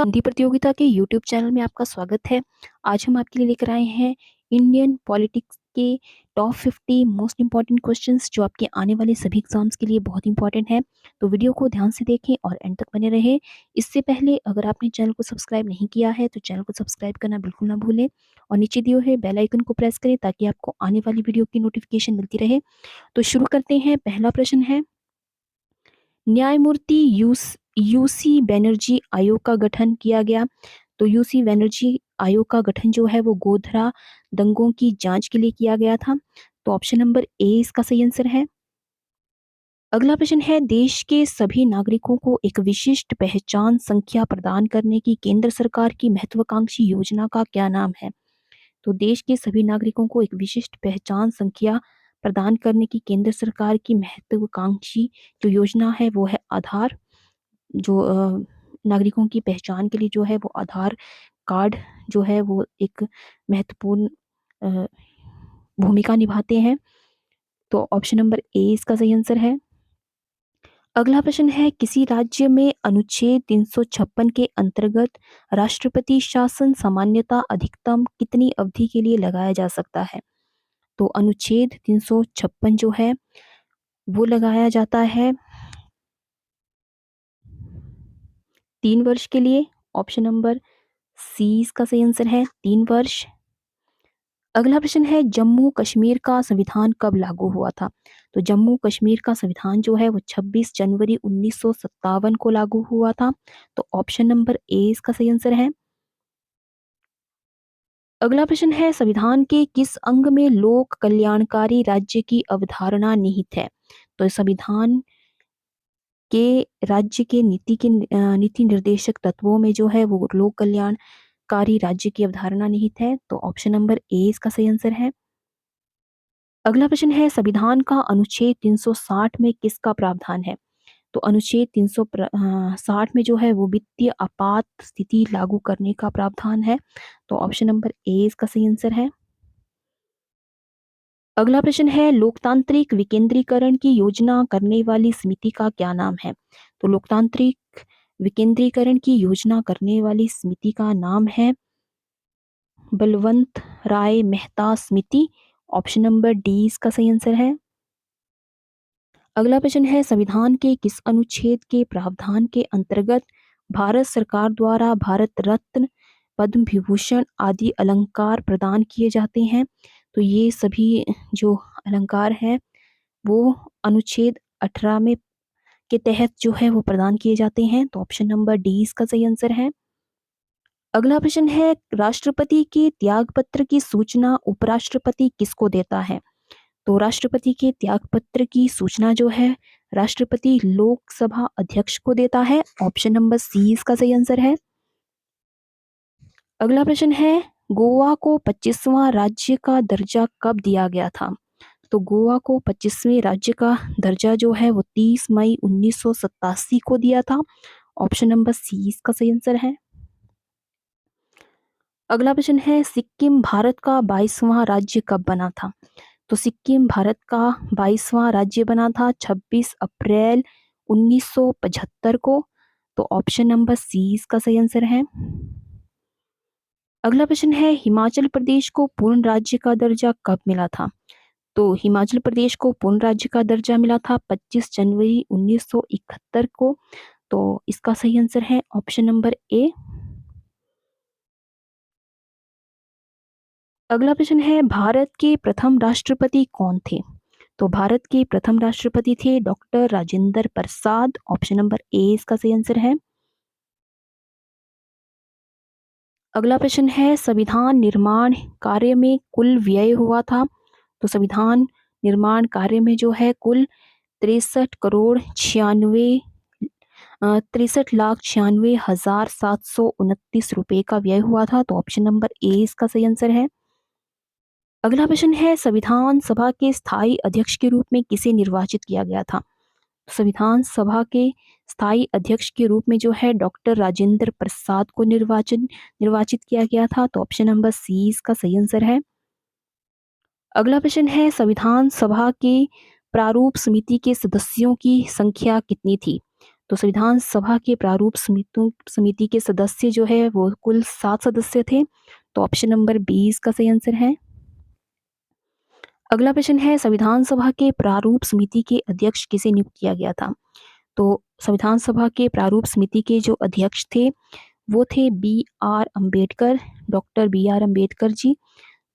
हिंदी प्रतियोगिता के YouTube channel में आपका स्वागत है। आज हम आपके लिए लेकर आए हैं इंडियन पॉलिटिक्स के टॉप 50 मोस्ट इम्पॉर्टेंट क्वेश्चंस जो आपके आने वाले सभी एग्जाम्स के लिए बहुत इंपॉर्टेंट है। तो वीडियो को ध्यान से देखें और एंड तक बने रहें। इससे पहले अगर आपने चैनल को सब्सक्राइब नहीं किया है तो चैनल को सब्सक्राइब करना बिल्कुल ना भूलें और नीचे दिए हुए बेल आइकन को प्रेस करें ताकि आपको आने वाली वीडियो की नोटिफिकेशन मिलती रहे। तो शुरू करते हैं। पहला प्रश्न है, न्यायमूर्ति यूसी बनर्जी आयोग का गठन किया गया। तो यूसी बनर्जी आयोग का गठन जो है वो गोधरा दंगों की जांच के लिए किया गया था। तो ऑप्शन नंबर ए इसका सही आंसर है। अगला प्रश्न है, देश के सभी नागरिकों को एक विशिष्ट पहचान संख्या प्रदान करने की केंद्र सरकार की महत्वाकांक्षी योजना का क्या नाम है। तो देश के सभी नागरिकों को एक विशिष्ट पहचान संख्या प्रदान करने की केंद्र सरकार की महत्वाकांक्षी जो योजना है वो है आधार। जो नागरिकों की पहचान के लिए जो है वो आधार कार्ड जो है वो एक महत्वपूर्ण अ, भूमिका निभाते हैं। तो ऑप्शन नंबर ए इसका सही आंसर है। अगला प्रश्न है, किसी राज्य में अनुच्छेद 356 के अंतर्गत राष्ट्रपति शासन सामान्यतः अधिकतम कितनी अवधि के लिए लगाया जा सकता है। तो अनुच्छेद 356 जो है वो लगाया जाता है 3 वर्ष के लिए। ऑप्शन नंबर सी इसका सही आंसर है, 3 वर्ष। अगला प्रश्न है, जम्मू कश्मीर का संविधान कब लागू हुआ था। तो जम्मू कश्मीर का संविधान जो है वो 26 जनवरी 1957 को लागू हुआ था। तो ऑप्शन नंबर ए इसका सही आंसर है। अगला प्रश्न है, संविधान के किस अंग में लोक कल्याणकारी राज्य की अवधारणा निहित है। तो संविधान के राज्य के नीति निर्देशक तत्वों में जो है वो लोक कल्याणकारी राज्य की अवधारणा निहित है। तो ऑप्शन नंबर ए इसका सही आंसर है। अगला प्रश्न है, संविधान का अनुच्छेद 360 में किसका प्रावधान है। तो अनुच्छेद 360 में जो है वो वित्तीय आपात स्थिति लागू करने का प्रावधान है। तो ऑप्शन नंबर ए इसका सही आंसर है। अगला प्रश्न है, लोकतांत्रिक विकेंद्रीकरण की योजना करने वाली समिति का क्या नाम है। तो लोकतांत्रिक विकेंद्रीकरण की योजना करने वाली समिति का नाम है बलवंत राय मेहता समिति। ऑप्शन नंबर डी इसका सही आंसर है। अगला प्रश्न है, संविधान के किस अनुच्छेद के प्रावधान के अंतर्गत भारत सरकार द्वारा भारत रत्न, पद्म विभूषण आदि अलंकार प्रदान किए जाते हैं। तो ये सभी जो अलंकार हैं वो अनुच्छेद 18 में के तहत जो है वो प्रदान किए जाते हैं। तो ऑप्शन नंबर डी इसका सही आंसर है। अगला प्रश्न है, राष्ट्रपति के त्यागपत्र की सूचना उपराष्ट्रपति किसको देता है। तो राष्ट्रपति के त्यागपत्र की सूचना जो है राष्ट्रपति लोकसभा अध्यक्ष को देता है। ऑप्शन नंबर सी इसका सही आंसर है। अगला प्रश्न है, गोवा को 25वां राज्य का दर्जा कब दिया गया था। तो गोवा को 25वें राज्य का दर्जा जो है वो 30 मई 1987 को दिया था। ऑप्शन नंबर सी इसका सही आंसर है। अगला प्रश्न है, सिक्किम भारत का 22वां राज्य कब बना था। तो सिक्किम भारत का 22वां राज्य बना था 26 अप्रैल 1975 को। तो ऑप्शन नंबर सी इसका सही आंसर है। अगला प्रश्न है, हिमाचल प्रदेश को पूर्ण राज्य का दर्जा कब मिला था। तो हिमाचल प्रदेश को पूर्ण राज्य का दर्जा मिला था 25 जनवरी 1971 को। तो इसका सही आंसर है ऑप्शन नंबर ए। अगला प्रश्न है, भारत के प्रथम राष्ट्रपति कौन थे। तो भारत के प्रथम राष्ट्रपति थे doctor Rajendra Prasad. Option number A इसका सही आंसर है। अगला प्रश्न है, संविधान निर्माण कार्य में कुल व्यय हुआ था। तो संविधान निर्माण कार्य में जो है कुल 63,96,729 रुपए का व्यय हुआ था। तो ऑप्शन नंबर ए इसका सही आंसर है। अगला प्रश्न है, संविधान सभा के स्थायी अध्यक्ष के रूप में किसे निर्वाचित किया गया था। संविधान सभा के स्थायी अध्यक्ष के रूप में जो है डॉक्टर राजेंद्र प्रसाद को निर्वाचित किया गया था। तो ऑप्शन नंबर सी इसका सही आंसर है। अगला प्रश्न है, संविधान सभा के प्रारूप समिति के सदस्यों की संख्या कितनी थी। तो संविधान सभा के प्रारूप समिति के सदस्य जो है वो कुल 7 सदस्य थे। तो ऑप्शन नंबर बी इसका सही आंसर है। अगला प्रश्न है, संविधान सभा के प्रारूप समिति के अध्यक्ष किसे नियुक्त किया गया था? तो संविधान सभा के प्रारूप समिति के जो अध्यक्ष थे वो थे B R Ambedkar, doctor B R Ambedkar ji.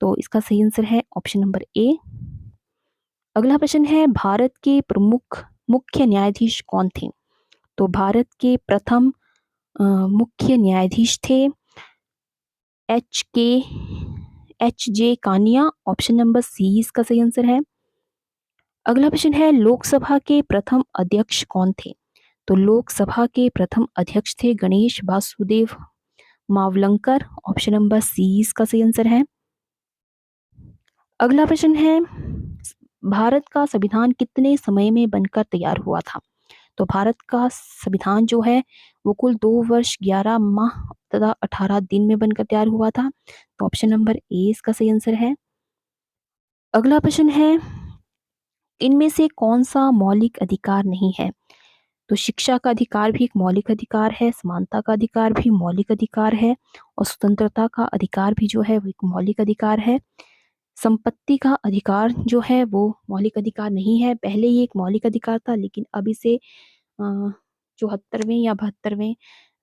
तो इसका सही आंसर है ऑप्शन नंबर ए। अगला प्रश्न है, भारत के प्रमुख मुख्य न्यायाधीश कौन थे? तो भारत के प्रथम मुख्य न्यायाधीश थे H K H J Kania. Option number C इसका सही आंसर है। अगला प्रश्न है, लोकसभा के प्रथम अध्यक्ष कौन थे? तो लोकसभा के प्रथम अध्यक्ष थे Ganesh Vasudev Mavalankar. Option number C इसका सही आंसर है। अगला प्रश्न है, भारत का संविधान कितने समय में बनकर तैयार हुआ था? तो भारत का संविधान जो है वो कुल 2 वर्ष 11 माह तथा 18 दिन में बनकर तैयार हुआ था। तो ऑप्शन नंबर ए इसका सही आंसर है। अगला प्रश्न है, इनमें से कौन सा मौलिक अधिकार नहीं है? तो शिक्षा का अधिकार भी एक मौलिक अधिकार है, समानता का अधिकार भी मौलिक अधिकार है और स्वतंत्रता का अधिकार भी जो है वो एक मौलिक अधिकार है। संपत्ति का अधिकार जो है वो मौलिक अधिकार नहीं है। पहले ये एक मौलिक अधिकार था लेकिन अब इसे 74वें या 72वें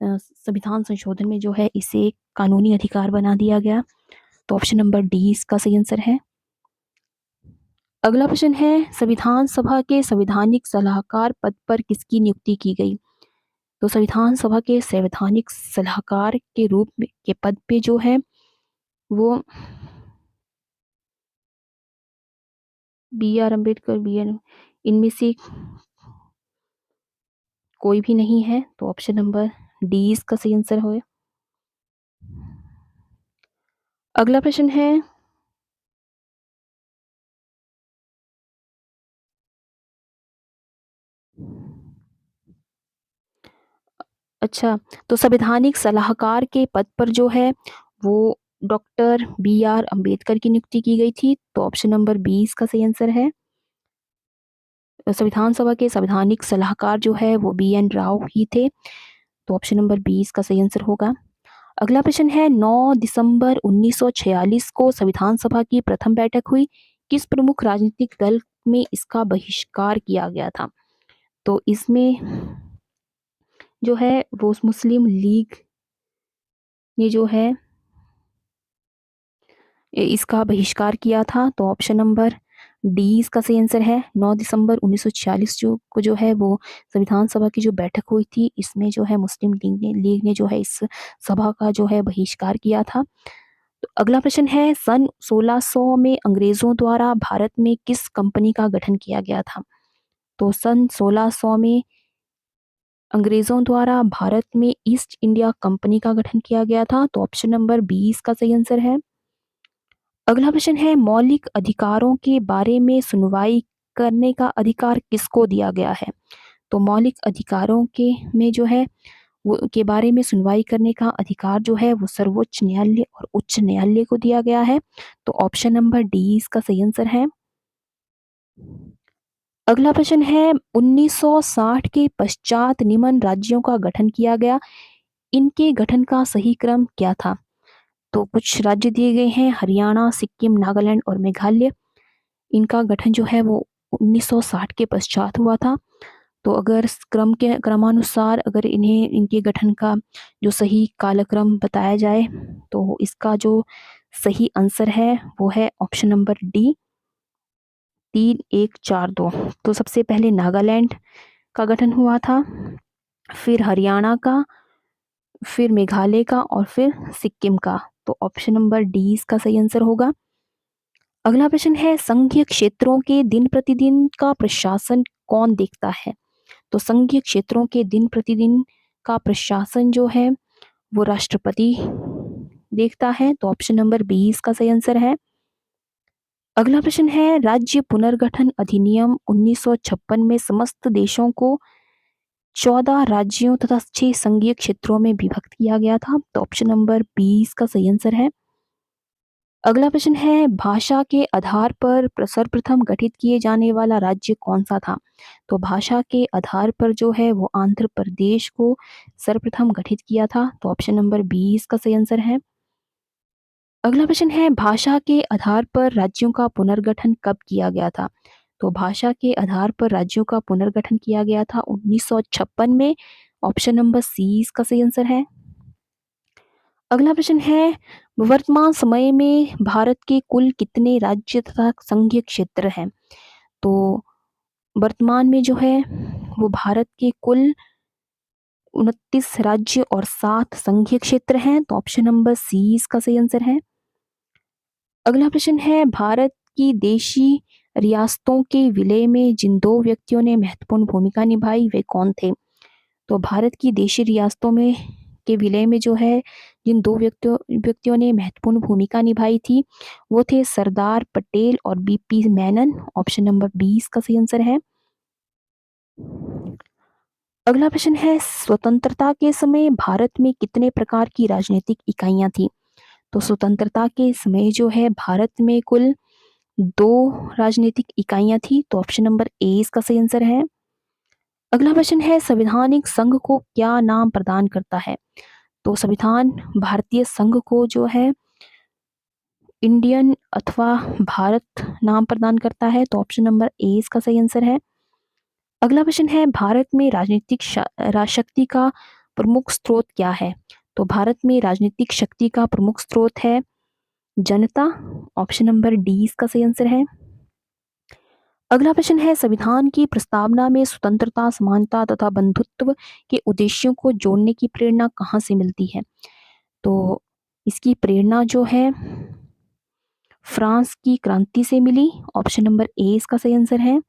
संविधान संशोधन में जो है इसे एक कानूनी अधिकार बना दिया गया। तो ऑप्शन नंबर डी इसका सही आंसर है। अगला प्रश्न है, संविधान सभा के संवैधानिक सलाहकार पद पर किसकी नियुक्ति की गई? तो संविधान सभा के संवैधानिक सलाहकार के रूप में के पद पे जो है वो बी आर अम्बेडकर इनमें से कोई भी नहीं है। तो ऑप्शन नंबर डी इसका सही आंसर हो। अगला प्रश्न है, अच्छा, तो संवैधानिक सलाहकार के पद पर जो है वो डॉक्टर बी आर अम्बेडकर की नियुक्ति की गई थी। तो ऑप्शन नंबर बी इसका सही आंसर है। संविधान सभा के संवैधानिक सलाहकार जो है वो बी एन राव ही थे। तो ऑप्शन नंबर बी इसका सही आंसर होगा। अगला प्रश्न है, 9 दिसंबर 1946 को संविधान सभा की प्रथम बैठक हुई, किस प्रमुख राजनीतिक दल में इसका बहिष्कार किया गया था? तो इसमें जो है वो मुस्लिम लीग ने जो है इसका बहिष्कार किया था। तो ऑप्शन नंबर डी इसका सही आंसर है। 9 दिसंबर 1946 जो है वो संविधान सभा की जो बैठक हुई थी इसमें जो है मुस्लिम लीग ने जो है इस सभा का जो है बहिष्कार किया था। तो अगला प्रश्न है, सन 1600 में अंग्रेजों द्वारा भारत में किस कंपनी का गठन किया गया था? तो सन 1600 में अंग्रेजों द्वारा भारत में ईस्ट इंडिया कंपनी का गठन किया गया था। तो ऑप्शन नंबर बी इसका सही आंसर है। अगला प्रश्न है, मौलिक अधिकारों के बारे में सुनवाई करने का अधिकार किसको दिया गया है? तो मौलिक अधिकारों के में जो है वो के बारे में सुनवाई करने का अधिकार जो है वो सर्वोच्च न्यायालय और उच्च न्यायालय को दिया गया है। तो ऑप्शन नंबर डी इसका सही आंसर है। अगला प्रश्न है, 1960 के पश्चात निम्न राज्यों का गठन किया गया, इनके गठन का सही क्रम क्या था? तो कुछ राज्य दिए गए हैं, हरियाणा, सिक्किम, नागालैंड और मेघालय। इनका गठन जो है वो 1960 के पश्चात हुआ था। तो अगर क्रमानुसार अगर इन्हें इनके गठन का जो सही कालक्रम बताया जाए तो इसका जो सही आंसर है वो है ऑप्शन नंबर डी 3142। तो सबसे पहले नागालैंड का गठन हुआ था, फिर हरियाणा का, फिर मेघालय का और फिर सिक्किम का। तो ऑप्शन नंबर डी इसका सही आंसर होगा। अगला प्रश्न है, संघीय क्षेत्रों के दिन प्रतिदिन का प्रशासन कौन देखता है? तो संघीय क्षेत्रों के दिन प्रतिदिन का प्रशासन जो है वो राष्ट्रपति देखता है। तो ऑप्शन नंबर बी इसका सही आंसर है। अगला प्रश्न है, राज्य पुनर्गठन अधिनियम 1956 में समस्त देशों को 14 राज्यों तथा 6 संघीय क्षेत्रों में विभक्त किया गया था। तो ऑप्शन नंबर बी इसका सही आंसर है। अगला प्रश्न है भाषा के आधार पर सर्वप्रथम गठित किए जाने वाला राज्य कौन सा था? तो भाषा के आधार पर जो है वो आंध्र प्रदेश को सर्वप्रथम गठित किया था। तो ऑप्शन नंबर बी इसका सही आंसर है। अगला प्रश्न है भाषा के आधार पर राज्यों का पुनर्गठन कब किया गया था? तो भाषा के आधार पर राज्यों का पुनर्गठन किया गया था 1956 में। ऑप्शन नंबर सी इसका सही आंसर है। अगला प्रश्न है वर्तमान समय में भारत के कुल कितने राज्य तथा संघीय क्षेत्र हैं? तो वर्तमान में जो है वो भारत के कुल 29 राज्य और 7 संघीय क्षेत्र हैं। तो ऑप्शन नंबर सी इसका सही आंसर है। अगला प्रश्न है भारत की देशी रियासतों के विलय में जिन दो व्यक्तियों ने महत्वपूर्ण भूमिका निभाई वे कौन थे? तो भारत की देशी रियासतों में के विलय में जो है जिन दो व्यक्तियों ने महत्वपूर्ण भूमिका निभाई थी वो थे सरदार पटेल और BP Menon. Option number B इसका सही आंसर है। अगला प्रश्न है स्वतंत्रता के समय भारत में कितने प्रकार की राजनीतिक इकाइयां थी? तो स्वतंत्रता के समय जो है भारत में कुल 2 राजनीतिक इकाइयां थी। तो ऑप्शन नंबर ए इसका सही आंसर है। अगला प्रश्न है संवैधानिक संघ को क्या नाम प्रदान करता है? तो संविधान भारतीय संघ को जो है इंडियन अथवा भारत नाम प्रदान करता है। तो ऑप्शन नंबर ए इसका सही आंसर है। अगला प्रश्न है भारत में राजनीतिक शक्ति का प्रमुख स्रोत क्या है? तो भारत में राजनीतिक शक्ति का प्रमुख स्रोत है जनता। ऑप्शन नंबर डी इसका सही आंसर है। अगला प्रश्न है संविधान की प्रस्तावना में स्वतंत्रता समानता तथा बंधुत्व के उद्देश्यों को जोड़ने की प्रेरणा कहाँ से मिलती है? तो इसकी प्रेरणा जो है फ्रांस की क्रांति से मिली। ऑप्शन नंबर ए इसका सही आंसर है।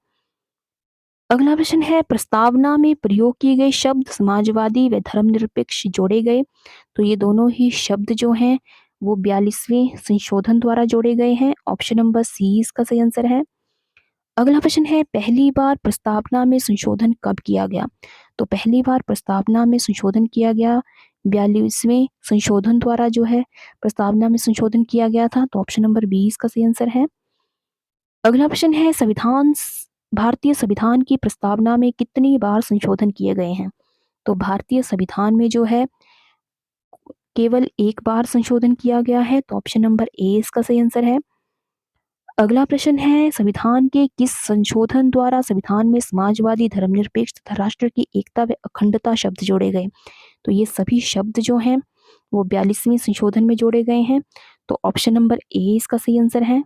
अगला प्रश्न है प्रस्तावना में प्रयोग किए गए शब्द समाजवादी व धर्मनिरपेक्ष जोड़े गए। तो ये दोनों ही शब्द जो हैं वो 42वें संशोधन द्वारा जोड़े गए हैं। ऑप्शन नंबर सी इसका सही आंसर है। अगला प्रश्न है पहली बार प्रस्तावना में संशोधन कब किया गया? तो पहली बार प्रस्तावना में संशोधन किया गया 42वें संशोधन द्वारा जो है प्रस्तावना में संशोधन किया गया था। तो ऑप्शन नंबर बी इसका सही आंसर है। अगला प्रश्न है भारतीय संविधान की प्रस्तावना में कितनी बार संशोधन किए गए हैं? तो भारतीय संविधान में जो है केवल एक बार संशोधन किया गया है। तो ऑप्शन नंबर ए इसका सही आंसर है। अगला प्रश्न है संविधान के किस संशोधन द्वारा संविधान में समाजवादी धर्मनिरपेक्ष तथा राष्ट्र की एकता व अखंडता शब्द जोड़े गए? तो ये सभी शब्द जो हैं वो 42वें संशोधन में जोड़े गए हैं। तो ऑप्शन नंबर ए इसका सही आंसर है।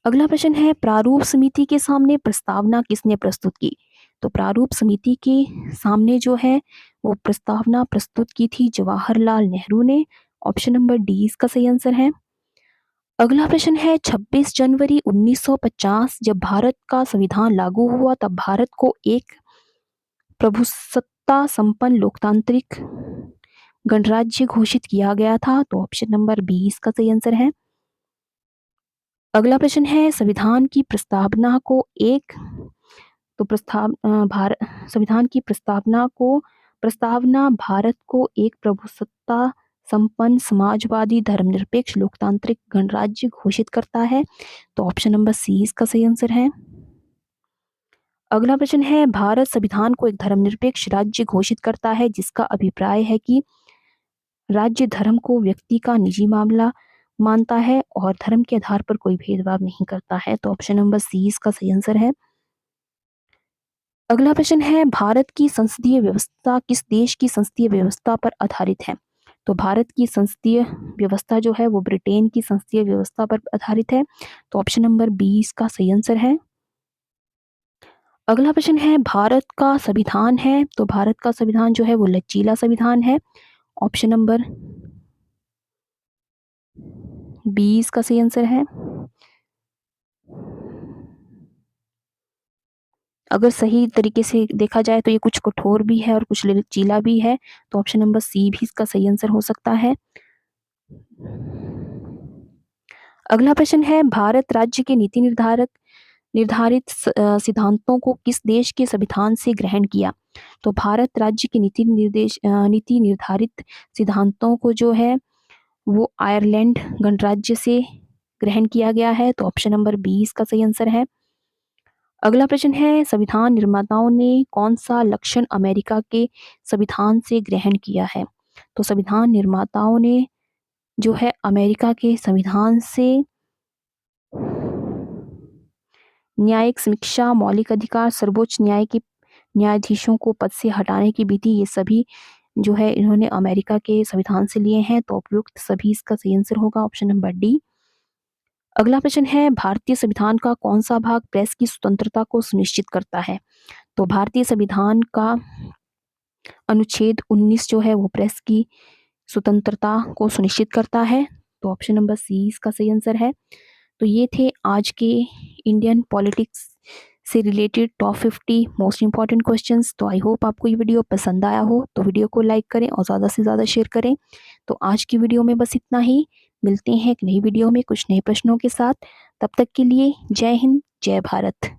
अगला प्रश्न है प्रारूप समिति के सामने प्रस्तावना किसने प्रस्तुत की? तो प्रारूप समिति के सामने जो है वो प्रस्तावना प्रस्तुत की थी जवाहरलाल नेहरू ने। ऑप्शन नंबर डी इसका सही आंसर है। अगला प्रश्न है 26 जनवरी 1950 जब भारत का संविधान लागू हुआ तब भारत को एक प्रभुसत्ता संपन्न लोकतांत्रिक गणराज्य घोषित किया गया था। तो ऑप्शन नंबर बी इसका सही आंसर है। अगला प्रश्न है संविधान की प्रस्तावना को एक तो संविधान की प्रस्तावना भारत को एक प्रभुसत्ता संपन्न समाजवादी धर्मनिरपेक्ष लोकतांत्रिक गणराज्य घोषित करता है। तो ऑप्शन नंबर सी इसका सही आंसर है। अगला प्रश्न है भारत संविधान को एक धर्मनिरपेक्ष राज्य घोषित करता है जिसका अभिप्राय है कि राज्य धर्म को व्यक्ति का निजी मामला मानता है और धर्म के आधार पर कोई भेदभाव नहीं करता है। तो ऑप्शन नंबर सी इसका सही आंसर है। अगला प्रश्न है भारत की संसदीय व्यवस्था किस देश की संसदीय व्यवस्था पर आधारित है? तो भारत की संसदीय व्यवस्था जो है वो ब्रिटेन की संसदीय व्यवस्था पर आधारित है। तो ऑप्शन नंबर बी इसका सही आंसर है। अगला प्रश्न है भारत का संविधान है तो भारत का संविधान जो है वो लचीला संविधान है। ऑप्शन नंबर बी इसका सही आंसर है। अगर सही तरीके से देखा जाए तो ये कुछ कठोर भी है और कुछ लचीला भी है। तो ऑप्शन नंबर सी भी इसका सही आंसर हो सकता है। अगला प्रश्न है भारत राज्य के निर्धारित सिद्धांतों को किस देश के संविधान से ग्रहण किया? तो भारत राज्य के नीति निर्धारित सिद्धांतों को जो है वो आयरलैंड गणराज्य से ग्रहण किया गया है। तो ऑप्शन नंबर बी इसका सही आंसर है। अगला प्रश्न है, संविधान निर्माताओं ने कौन सा लक्षण अमेरिका के संविधान से ग्रहण किया है? तो संविधान निर्माताओं ने जो है अमेरिका के संविधान से न्यायिक समीक्षा, मौलिक अधिकार, सर्वोच्च न्याय के न्यायाधीशों को पद से हटाने की विधि, ये सभी जो है इन्होंने अमेरिका के संविधान से लिए हैं। तो उपयुक्त सभी इसका सही आंसर होगा ऑप्शन नंबर डी। अगला प्रश्न है, भारतीय संविधान का कौन सा भाग प्रेस की स्वतंत्रता को सुनिश्चित करता है? तो भारतीय संविधान का अनुच्छेद 19 जो है वो प्रेस की स्वतंत्रता को सुनिश्चित करता है। तो ऑप्शन नंबर सी इसका सही आंसर है। तो ये थे आज के इंडियन पॉलिटिक्स से related top 50 most important questions. तो आई होप आपको ये वीडियो पसंद आया हो, तो वीडियो को लाइक करें और ज़्यादा से ज़्यादा शेयर करें। तो आज की वीडियो में बस इतना ही। मिलते हैं एक नई वीडियो में कुछ नए प्रश्नों के साथ। तब तक के लिए जय हिंद, जय भारत।